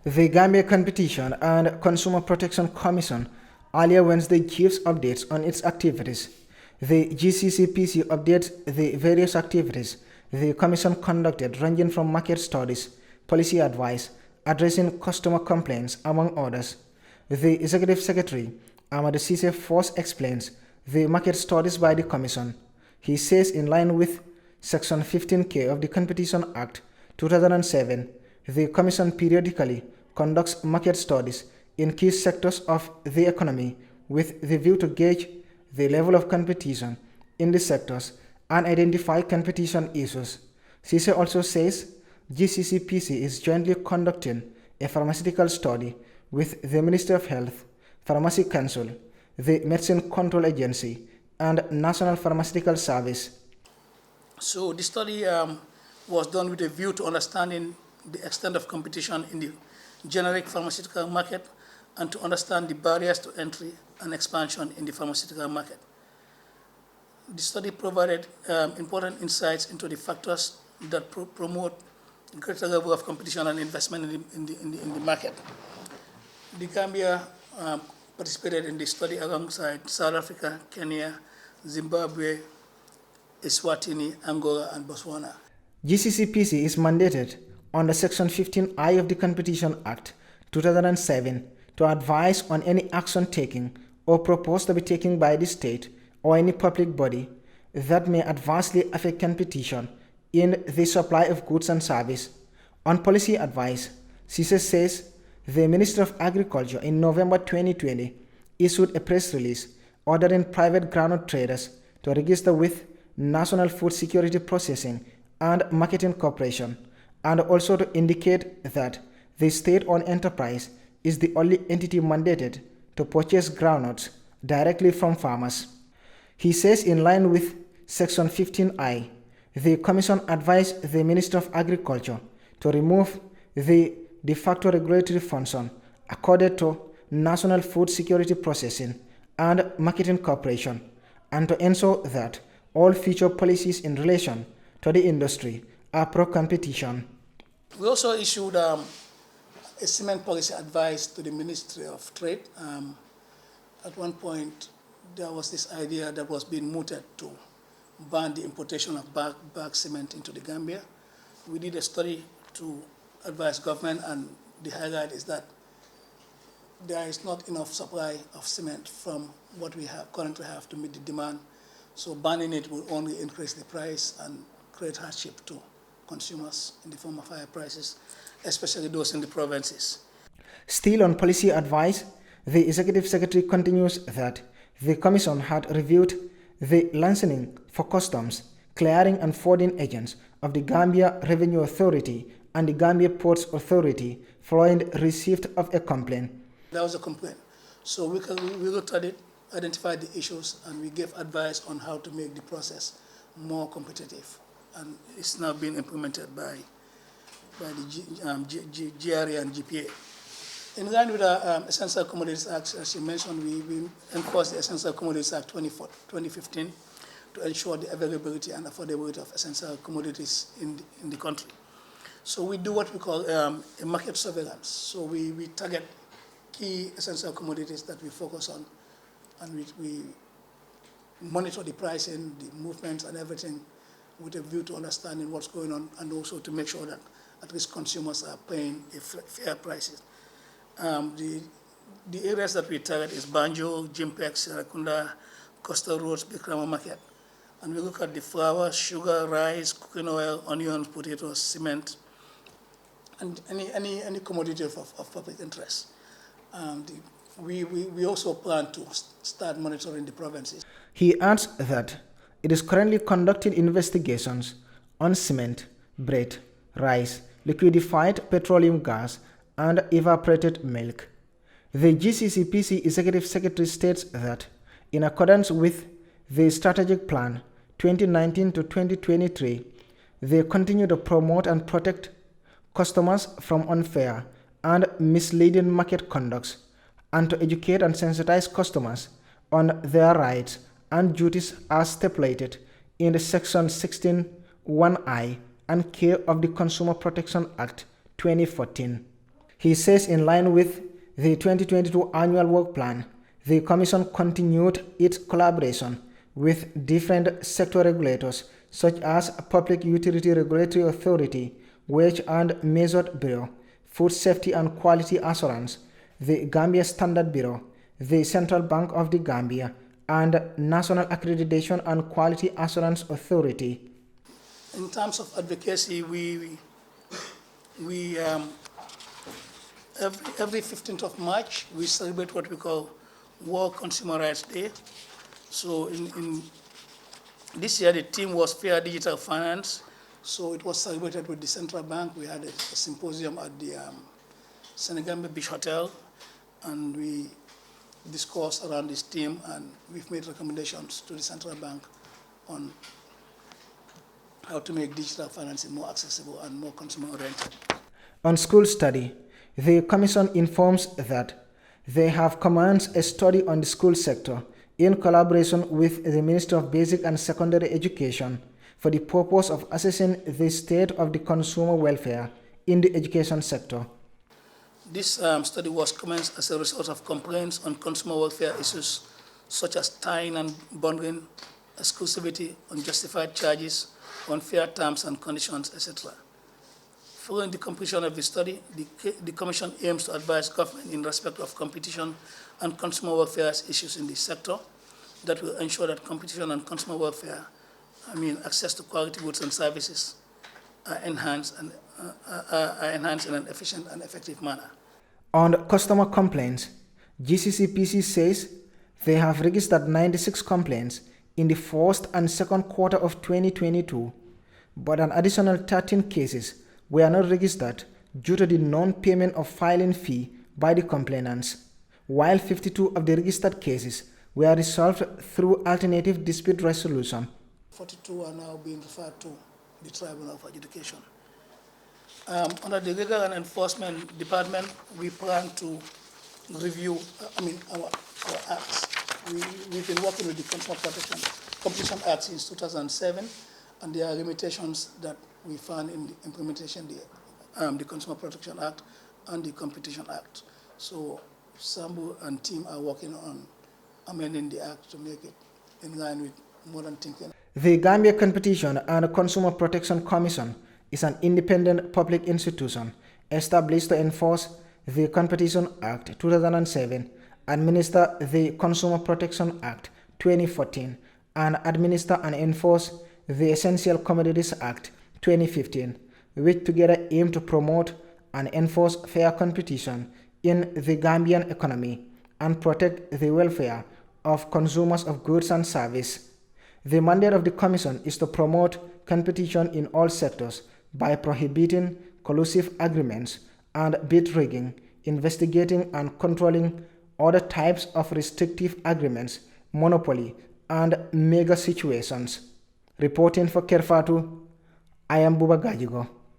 The Gambia Competition and Consumer Protection Commission earlier Wednesday gives updates on its activities. The GCCPC updates the various activities the Commission conducted ranging from market studies, policy advice, addressing customer complaints, among others. The Executive Secretary, Amadou Cisse first explains the market studies by the Commission. He says in line with Section 15K of the Competition Act 2007, the Commission periodically conducts market studies in key sectors of the economy with the view to gauge the level of competition in the sectors and identify competition issues. Cisse also says GCCPC is jointly conducting a pharmaceutical study with the Ministry of Health, Pharmacy Council, the Medicine Control Agency, and National Pharmaceutical Service. So the study was done with a view to understanding the extent of competition in the generic pharmaceutical market and to understand the barriers to entry and expansion in the pharmaceutical market. The study provided important insights into the factors that promote greater level of competition and investment in the market. The Gambia participated in the study alongside South Africa, Kenya, Zimbabwe, Eswatini, Angola, and Botswana. GCCPC is mandated under Section 15I of the Competition Act 2007 to advise on any action taken or proposed to be taken by the state or any public body that may adversely affect competition in the supply of goods and service. On policy advice, Cisse says the Ministry of Agriculture in November 2020 issued a press release ordering private groundnut traders to register with National Food Security Processing and Marketing Corporation, and also to indicate that the state-owned enterprise is the only entity mandated to purchase groundnuts directly from farmers. He says in line with Section 15I, the Commission advised the Minister of Agriculture to remove the de facto regulatory function accorded to National Food Security Processing and Marketing Corporation, and to ensure that all future policies in relation to the industry are pro-competition. We also issued a cement policy advice to the Ministry of Trade. At one point, there was this idea that was being mooted to ban the importation of bag cement into the Gambia. We did a study to advise government, and the highlight is that there is not enough supply of cement from what we currently have to meet the demand. So banning it will only increase the price and create hardship to consumers in the form of higher prices, especially those in the provinces. Still on policy advice, the Executive Secretary continues that the Commission had reviewed the licensing for customs, clearing and forwarding agents of the Gambia Revenue Authority and the Gambia Ports Authority following receipt of a complaint. There was a complaint. So we looked at it, identified the issues, and we gave advice on how to make the process more competitive. And it's now being implemented by the GRA and GPA. In line with the Essential Commodities Act, as you mentioned, we enforced the Essential Commodities Act 2015 to ensure the availability and affordability of essential commodities in the country. So we do what we call a market surveillance. So we target key essential commodities that we focus on, and we monitor the pricing, the movements, and everything with a view to understanding what's going on, and also to make sure that at least consumers are paying fair prices. The areas that we target is Banjo, Jimpex, Serakunda, Coastal Roads, Bikrama Market. And we look at the flour, sugar, rice, cooking oil, onions, potatoes, cement, and any commodity of public interest. We also plan to start monitoring the provinces. He adds that it is currently conducting investigations on cement, bread, rice, liquefied petroleum gas, and evaporated milk. The GCCPC Executive Secretary states that, in accordance with the Strategic Plan 2019 to 2023, they continue to promote and protect customers from unfair and misleading market conducts, and to educate and sensitize customers on their rights and duties as stipulated in the Section 16(1)(I) and K of the Consumer Protection Act 2014. He says in line with the 2022 annual work plan, the Commission continued its collaboration with different sector regulators such as Public Utility Regulatory Authority, Wage and Measure Bureau, Food Safety and Quality Assurance, the Gambia Standard Bureau, the Central Bank of the Gambia, and National Accreditation and Quality Assurance Authority. In terms of advocacy, we every 15th of March, we celebrate what we call World Consumer Rights Day. So in this year, the theme was Fair Digital Finance. So it was celebrated with the Central Bank. We had a symposium at the Senegambia Beach Hotel, and we discussed around this theme, and we've made recommendations to the Central Bank on how to make digital financing more accessible and more consumer-oriented. On school study, the Commission informs that they have commenced a study on the school sector in collaboration with the Ministry of Basic and Secondary Education for the purpose of assessing the state of the consumer welfare in the education sector. This study was commenced as a result of complaints on consumer welfare issues such as tying and bundling, exclusivity, unjustified charges, unfair terms and conditions, etc. Following the completion of the study, the Commission aims to advise government in respect of competition and consumer welfare issues in the sector that will ensure that competition and consumer welfare, access to quality goods and services, are enhanced in an efficient and effective manner. On customer complaints, GCCPC says they have registered 96 complaints in the first and second quarter of 2022, but an additional 13 cases were not registered due to the non-payment of filing fee by the complainants, while 52 of the registered cases were resolved through alternative dispute resolution. 42 are now being referred to the Tribunal for Adjudication. Under the Legal and Enforcement Department, we plan to review our acts. We've been working with the Consumer Protection Competition Act since 2007, and there are limitations that we found in the implementation of the Consumer Protection Act and the Competition Act. So Sambu and team are working on amending the act to make it in line with modern thinking. The Gambia Competition and Consumer Protection Commission is an independent public institution established to enforce the Competition Act 2007, administer the Consumer Protection Act 2014, and administer and enforce the Essential Commodities Act 2015, which together aim to promote and enforce fair competition in the Gambian economy and protect the welfare of consumers of goods and service. The mandate of the Commission is to promote competition in all sectors by prohibiting collusive agreements and bid rigging, investigating and controlling other types of restrictive agreements, monopoly, and mega situations. Reporting for Kerr Fatou, I am Buba Gajigo.